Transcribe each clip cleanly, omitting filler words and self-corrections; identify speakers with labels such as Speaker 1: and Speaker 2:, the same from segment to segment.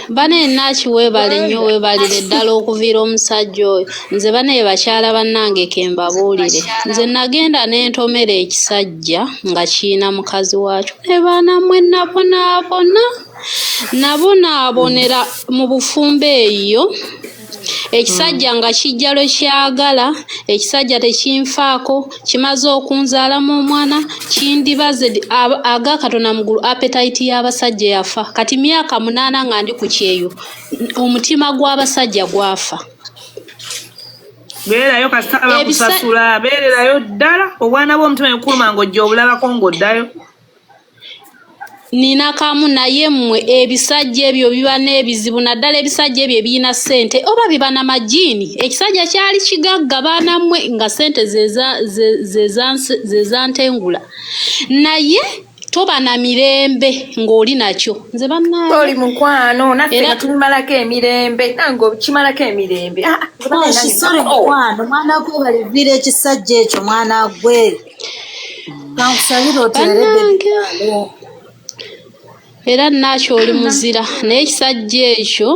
Speaker 1: Bane Nachi weebale nnyo weebalire ddala okuviira omusajja oyo. Nze bane bakyala bannange ke mbabuulire. Nze nagenda ne ntomera ekisajja nga kiyina mukazi waakyo. Ne baana mmwe nabonaabonera mu bufumbo eyo. Ekisajja nga kijja lwe kyagala, ekisajja tekinfaako, kimaze okunzaalamu omwana, kindibaze agakatona mugulu appetite y'abasajja yafa. Kati myaka 8 nga ndi ku kyeyo, omutima gw'abasajja gwafa.
Speaker 2: Beerayo kasitaba kusasula, beererayo ddala, obwana bw'omutima ekuluma ng'ojja obulabako ng'oddayo.
Speaker 1: Nina kamu naye mmwe ebisajja ebyo biba n'ebizibu naddala ebisajja ebyo ebiyina ssente oba biba na majiini. Ekisajja kyali kigagga baana mmwe nga ssente ze zantengula. Naye toba na mirembe ng'oli nakyo. Nze bannange
Speaker 3: oli mukwano naffe nga tumalako emirembe nange okimalako emirembe.
Speaker 4: Kisole mukwano mwana gwe balivira ekisajja ekyo mwana gwe. Kankusabira otereredde.
Speaker 1: Era nakyo oli muzira naye ekisajja ekyo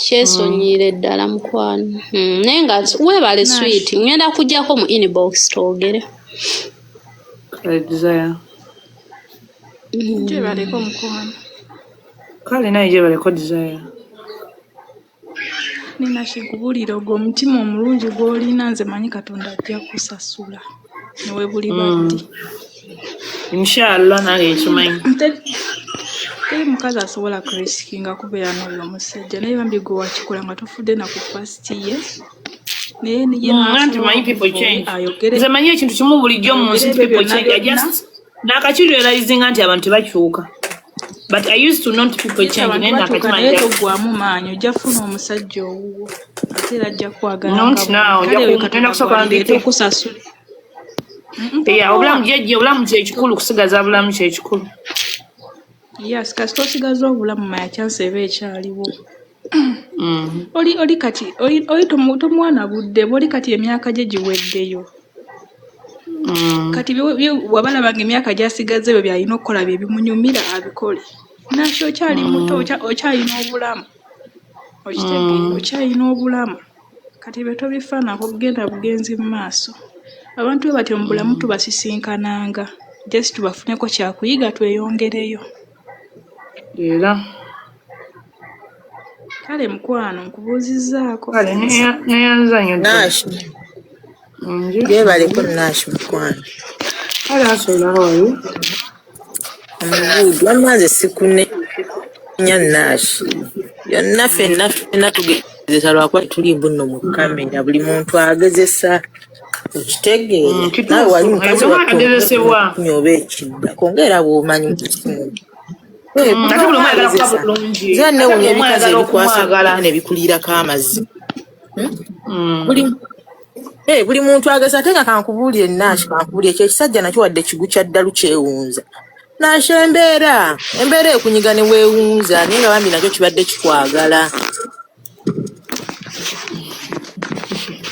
Speaker 1: kyesonyiire ddala mukwano. Naye nga weebale sweet ngenda kujjako mu inbox twogere.
Speaker 5: Gyebaleko mukwano.
Speaker 2: Kale naye gyebaleko desire.
Speaker 5: Nina kikubulira ogwo omutima omulungi gw'olina nze manyi Katonda ajja kusasula. Newe buli baddi.
Speaker 2: Inshallah nange ekimanyi.
Speaker 5: Teri mukazi asobola kurisikinga kubeera n'oyo omusajja naye bambi gwe wakikola nga tofudde na ku past ye. Naye niye
Speaker 2: manyi people change. Nze manyi ekintu kimu bulijjo mu nsi people change. I just nakakirializinga nti abantu tebakyuka. But I used to not people change.
Speaker 5: Naye togwamu maanyi ojja funa omusajja owuwo. Ate era ajja kwagala.
Speaker 2: Not now. Ojja kusooka
Speaker 5: kusasula.
Speaker 2: Obulamu kyekikulu kusigaza bulamu kyekikulu.
Speaker 5: Yes, kasito osigaza obulamu maya chance eba ekyaliwo. Oli kati oli tomwana budde oli kati emyaka gye giweddeyo. Kati wabalaba ng'emyaka gyasigaze ebyo byalina okukola bye bimunyumira abikole. Nakyo okyali muto okyalina obulamu. Okitegeera okyalina obulamu. Kati bwe tobifaanako kugenda bugenzi mu maaso. Abantu bwe batyo mu bulamu tubasisinkananga. Just tubafuneko kyakuyiga tweyongereyo.
Speaker 4: Era.
Speaker 5: Kale mukwano nkubuuzizaako.
Speaker 2: Kale neyanzanyo.
Speaker 3: Nash. Yebaleko Nash mukwano.
Speaker 2: Kale asoolaho oyo.
Speaker 3: Wamaze sikune nya Nash. Yonna ffenna tugezesa lwakuba tuli bunno mu kamera buli muntu agezesa. Okitegeera. Nawe wali mukazi
Speaker 2: agezesebwa.
Speaker 3: Nyoba ekidda. Kongera bw'omanyi mu kitundu. Zanne wunye ebikazi ebikwasa nebikulirako amazzi. Buli muntu ageza ate nga kankubuulire Nash kankubuulire ekyo ekisajja nakyo wadde kigu kya ddalu kyewunza. Nash embeera ekunyiga ne weewunza naye nga bambi nakyo kibadde kikwagala.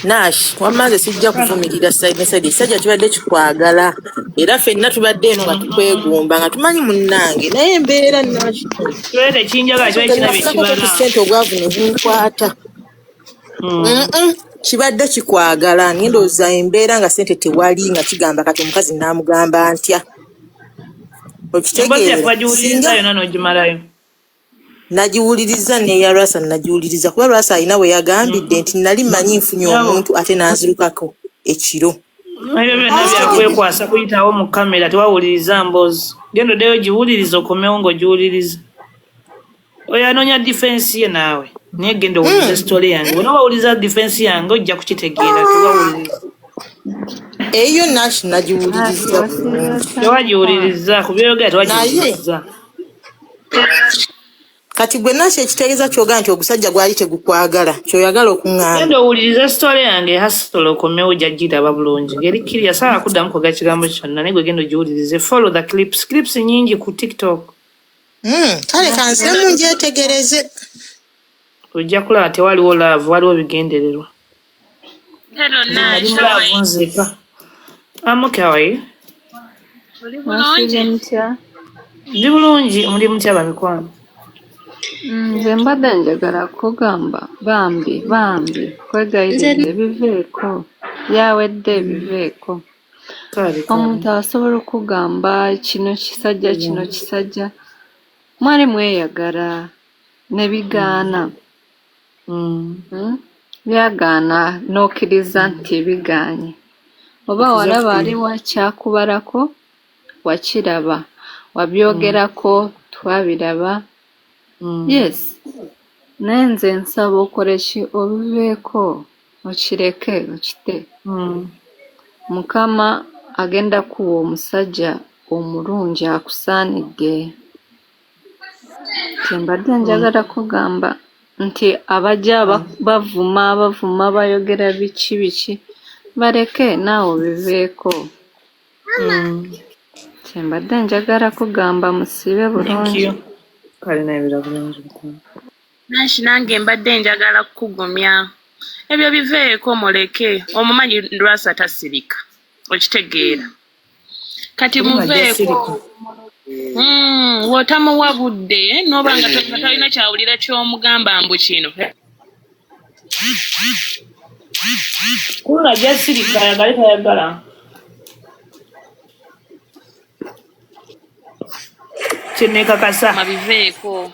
Speaker 3: Nash wamaze sijja kuvumirira side ekisajja kibadde kikwagala. Era ffenna tubadde eno nga tukwegumba nga tumanyi munnange naye embeera Nash.
Speaker 2: Twede kinjaga kyekirabe kibala.
Speaker 3: Sente ogwavu ne bunkwata. Kibadde kikwagala ndowooza embeera nga sente tewali nga kigamba kati omukazi n'amugamba ntya.
Speaker 2: Okitegeera.
Speaker 3: Nagiwuliriza neya Rwasa nagiwuliriza kuba Rwasa alina we yagambidde nti nali manyi nfunye omuntu ate n'anzirukako ekiro.
Speaker 2: Kwasa kuyitawo mu kamera tewawuliriza mboozi. Gendo ddeyo giwuliriza okomewo ng'ogiwuliriza. Oyo anoonya defense ye naawe. Naye genda owuliriza story yange. Bw'oba owuliriza defense yange ojja kukitegeera tewawuliriza.
Speaker 3: Eyo Nash nagiwuliriza.
Speaker 2: Tewagiwuliriza ku by'oyogera tewagiwuliriza.
Speaker 3: Kati gwe Nash ekitegeeza ky'ogaa nti ogusajja gwali tegukwagala ky'oyagala okuŋŋamba.
Speaker 2: Genda owuliriza story yange hasola okomewo ojja giraba bulungi. Ngeri kiriya sawa kuddamu kwogera kigambo kyonna naye gwe genda ogiwulirize. Follow the clips. Clips nyingi ku TikTok.
Speaker 3: Kale kansemu ngyetegereze.
Speaker 2: Ojja kulaba tewaliwo laavu waliwo bigendererwa.
Speaker 6: Hello Nash.
Speaker 2: I'm okay, how are you?
Speaker 6: Oli bulungi.
Speaker 2: Ndi bulungi, muri mutya bamikwano.
Speaker 7: Nze mbadde njagala kugamba bambi kwegayiridde biveeko byawedde biveeko. Omuntu asobola okugamba kino kisajja mwali mweyagala ne bigaana byagaana n'okkiriza nti bigaanye oba walaba ali wakyakubalako wakiraba wabyogerako twabiraba. Yes, naye nze nsaba okole ki obiveeko okireke okite. Mukama agenda kuwa omusajja omulungi akusaanidde. Kyembadde njagala kugamba nti abajja bavuma bayogera biki baleke naawe biveeko. Kyembadde njagala kugamba musibe bulungi.
Speaker 6: Nashi nange mbadde njagala kukugumya ebyo biveeko muleke omumanyi lwasa tasirika okitegeera kati muveeko wotamuwa budde noba nga talina kyawulira ky'omugamba mbu kino
Speaker 2: kuna jasirika ayagala tayagala kyenekakasa
Speaker 6: mabiveeko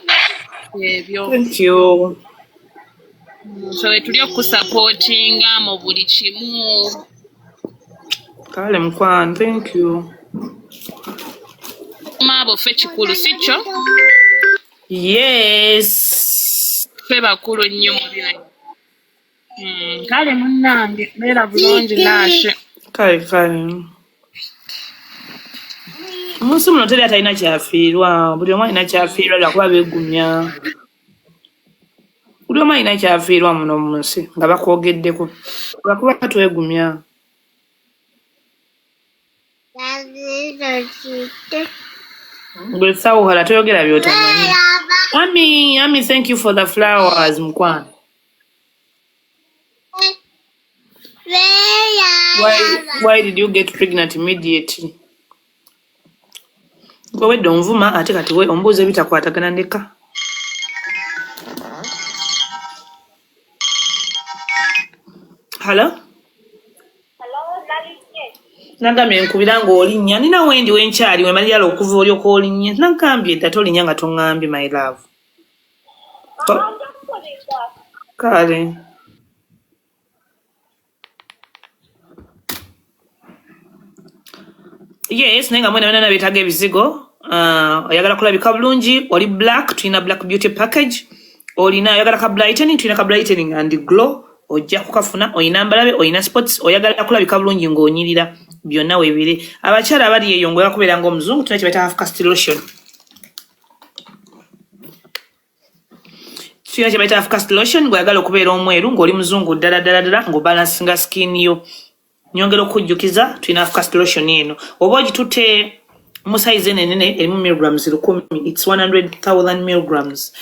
Speaker 6: ebyo.
Speaker 2: Thank you.
Speaker 6: So tuli okusupportinga mu buli kimu.
Speaker 2: Kale mukwano, thank you.
Speaker 6: Mabo fe kikulu sikyo?
Speaker 2: Yes.
Speaker 6: Fe bakulu nnyo mu bino. Kale munnange beera bulungi Nashi.
Speaker 2: Kale. Umunsi muno teri atalina kyafiirwa, buli omu alina kyafiirwa lwakuba beegumya. Buli omu alina kyafiirwa muno mu nsi nga bakwogeddeko lwakuba twegumya. Gwe sawuhala toyogera by'otamanyi. Ami, thank you for the flowers, mukwano. Why did you get pregnant immediately? Gwe wedde onvuma ate kati we ombuuza ebitakwatagana ndeka. Hello? Nagambye nkubira ng'olinnya. Nina wendi wenkyali wemalira okuva olyoka olinnya. Nagambye dda tolinnya nga toŋŋambye my love. Kale. Yes, naye nga mwena wena beetaaga ebizigo. Oyagala kulabika bulungi, oli black, tulina black beauty package. Olina oyagala ka brightening, tulina ka brightening and glow. Ojja kukafuna, oyina mbalabe, oyina spots, oyagala kulabika bulungi ng'onyirira. Byonna weebire. Abakyala abali eyo ng'oyagala kubeera ng'omuzungu, tulina kye bayita half caste lotion. Tulina kye bayita half caste lotion, ng'oyagala okubeera omweru, ng'oli muzungu ddala ng'obalansinga skin yo. Nyongera okujjukiza tulina half caste lotion eno. Oba ogitutte mu size enene erimu milligrams 10, it's 100,000 milligrams.